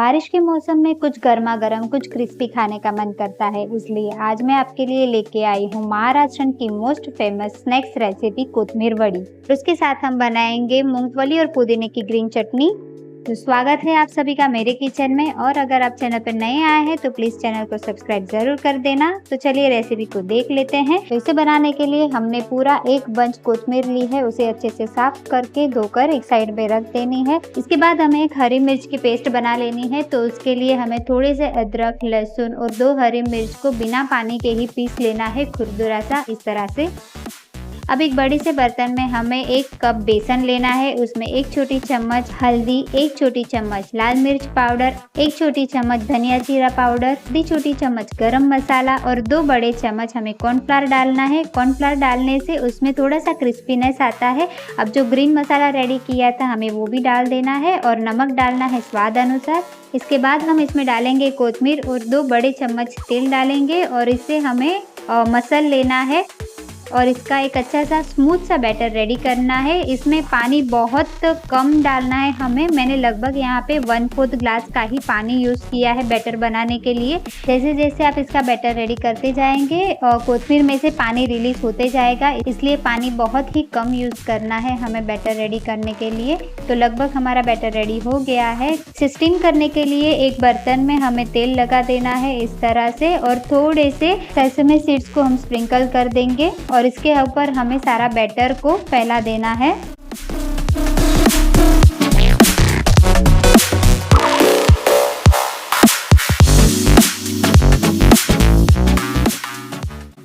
बारिश के मौसम में कुछ गर्मा गर्म कुछ क्रिस्पी खाने का मन करता है, इसलिए आज मैं आपके लिए लेके आई हूँ महाराष्ट्र की मोस्ट फेमस स्नैक्स रेसिपी कोथमीर वड़ी। उसके साथ हम बनाएंगे मूंगफली और पुदीने की ग्रीन चटनी। तो स्वागत है आप सभी का मेरे किचन में, और अगर आप चैनल पर नए आए हैं तो प्लीज चैनल को सब्सक्राइब जरूर कर देना। तो चलिए रेसिपी को देख लेते हैं। तो इसे बनाने के लिए हमने पूरा एक बंच कोथमीर ली है, उसे अच्छे से साफ करके धोकर एक साइड में रख देनी है। इसके बाद हमें एक हरी मिर्च की पेस्ट बना लेनी है। तो उसके लिए हमें थोड़े से अदरक, लहसुन और 2 हरी मिर्च को बिना पानी के ही पीस लेना है खुरदुरा सा, इस तरह से। अब एक बड़े से बर्तन में हमें 1 कप बेसन लेना है। उसमें 1 छोटी चम्मच हल्दी, 1 छोटी चम्मच लाल मिर्च पाउडर, 1 छोटी चम्मच धनिया जीरा पाउडर, 1 छोटी चम्मच गरम मसाला और 2 बड़े चम्मच हमें कॉर्नफ्लावर डालना है। कॉर्नफ्लावर डालने से उसमें थोड़ा सा क्रिस्पीनेस आता है। अब जो ग्रीन मसाला रेडी किया था हमें वो भी डाल देना है, और नमक डालना है स्वाद अनुसार। इसके बाद हम इसमें डालेंगे कोथमीर और 2 बड़े चम्मच तेल डालेंगे, और इसे हमें मसल लेना है और इसका एक अच्छा सा स्मूथ सा बैटर रेडी करना है। इसमें पानी बहुत कम डालना है हमें। मैंने लगभग यहाँ पे 1/4 ग्लास का ही पानी यूज़ किया है बैटर बनाने के लिए। जैसे जैसे आप इसका बैटर रेडी करते जाएंगे और कोथमीर में से पानी रिलीज होते जाएगा, इसलिए पानी बहुत ही कम यूज़ करना है हमें बैटर रेडी करने के लिए। तो लगभग हमारा बैटर रेडी हो गया है। स्टीम करने के लिए एक बर्तन में हमें तेल लगा देना है इस तरह से, और थोड़े से सेसमे सीड्स को हम स्प्रिंकल कर देंगे और इसके ऊपर हमें सारा बैटर को फैला देना है।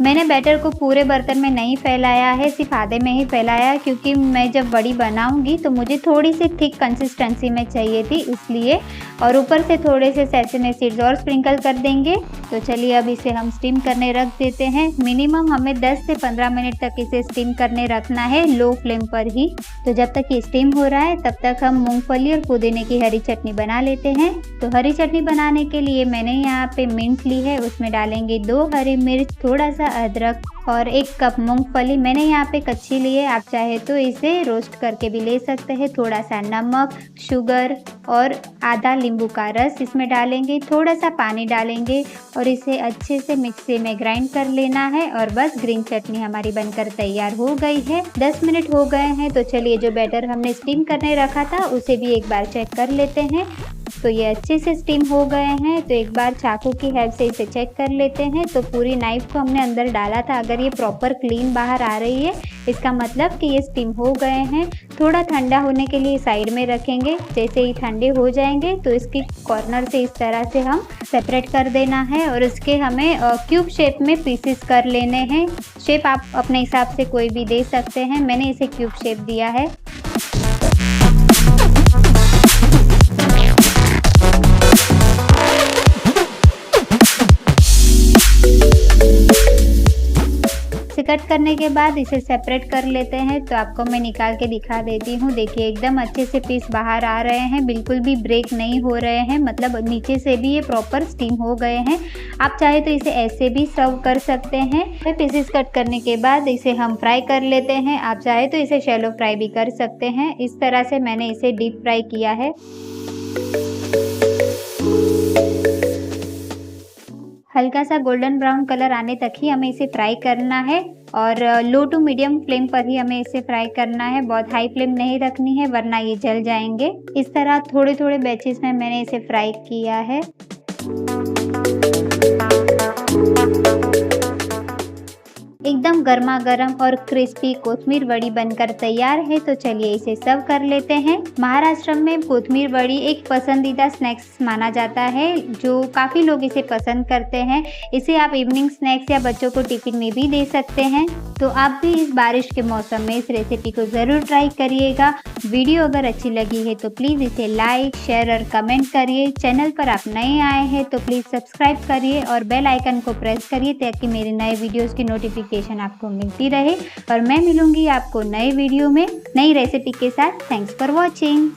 मैंने बैटर को पूरे बर्तन में नहीं फैलाया है, सिर्फ आधे में ही फैलाया, क्योंकि मैं जब बड़ी बनाऊंगी तो मुझे थोड़ी सी थिक कंसिस्टेंसी में चाहिए थी, इसलिए। और ऊपर से थोड़े से सेसमे सीड्स और स्प्रिंकल कर देंगे। तो चलिए अब इसे हम स्टीम करने रख देते हैं। मिनिमम हमें 10 से 15 मिनट तक इसे स्टीम करने रखना है, लो फ्लेम पर ही। तो जब तक ये स्टीम हो रहा है तब तक हम मूंगफली और पुदीने की हरी चटनी बना लेते हैं। तो हरी चटनी बनाने के लिए मैंने यहाँ पे मिंट ली है, उसमें डालेंगे 2 हरी मिर्च, थोड़ा सा अदरक और 1 कप मूंगफली। मैंने यहाँ पे कच्ची ली है, आप चाहे तो इसे रोस्ट करके भी ले सकते हैं। थोड़ा सा नमक, शुगर और आधा नींबू का रस इसमें डालेंगे। थोड़ा सा पानी डालेंगे और इसे अच्छे से मिक्सी में ग्राइंड कर लेना है, और बस ग्रीन चटनी हमारी बनकर तैयार हो गई है। 10 मिनट हो गए हैं। तो चलिए जो बैटर हमने स्टीम करने रखा था उसे भी एक बार चेक कर लेते हैं। तो ये अच्छे से स्टीम हो गए हैं। तो एक बार चाकू की हेल्प से इसे चेक कर लेते हैं। तो पूरी नाइफ को हमने अंदर डाला था, अगर ये प्रॉपर क्लीन बाहर आ रही है इसका मतलब कि ये स्टीम हो गए हैं। थोड़ा ठंडा होने के लिए साइड में रखेंगे। जैसे ही ठंडे हो जाएंगे तो इसकी कॉर्नर से इस तरह से हम सेपरेट कर देना है, और इसके हमें क्यूब शेप में पीसेस कर लेने हैं। शेप आप अपने हिसाब से कोई भी दे सकते हैं, मैंने इसे क्यूब शेप दिया है। कट करने के बाद इसे सेपरेट कर लेते हैं। तो आपको मैं निकाल के दिखा देती हूँ। देखिए एकदम अच्छे से पीस बाहर आ रहे हैं, बिल्कुल भी ब्रेक नहीं हो रहे हैं, मतलब नीचे से भी ये प्रॉपर स्टीम हो गए हैं। आप चाहे तो इसे ऐसे भी सर्व कर सकते हैं। पीसेस कट करने के बाद इसे हम फ्राई कर लेते हैं। आप चाहे तो इसे शैलो फ्राई भी कर सकते हैं। इस तरह से मैंने इसे डीप फ्राई किया है। हल्का सा गोल्डन ब्राउन कलर आने तक ही हमें इसे फ्राई करना है, और लो टू मीडियम फ्लेम पर ही हमें इसे फ्राई करना है। बहुत हाई फ्लेम नहीं रखनी है वरना ये जल जाएंगे। इस तरह थोड़े थोड़े बैचेस में मैंने इसे फ्राई किया है। एकदम गर्मा गर्म और क्रिस्पी कोथमीर वड़ी बनकर तैयार है। तो चलिए इसे सर्व कर लेते हैं। महाराष्ट्र में कोथमीर वड़ी एक पसंदीदा स्नैक्स माना जाता है, जो काफ़ी लोग इसे पसंद करते हैं। इसे आप इवनिंग स्नैक्स या बच्चों को टिफिन में भी दे सकते हैं। तो आप भी इस बारिश के मौसम में इस रेसिपी को ज़रूर ट्राई करिएगा। वीडियो अगर अच्छी लगी है तो प्लीज़ इसे लाइक, शेयर और कमेंट करिए। चैनल पर आप नए आए हैं तो प्लीज़ सब्सक्राइब करिए और बेल आइकन को प्रेस करिए, ताकि मेरे नए वीडियोज़ की नोटिफिकेशन आपको मिलती रहे। और मैं मिलूंगी आपको नए वीडियो में नई रेसिपी के साथ। Thanks for watching.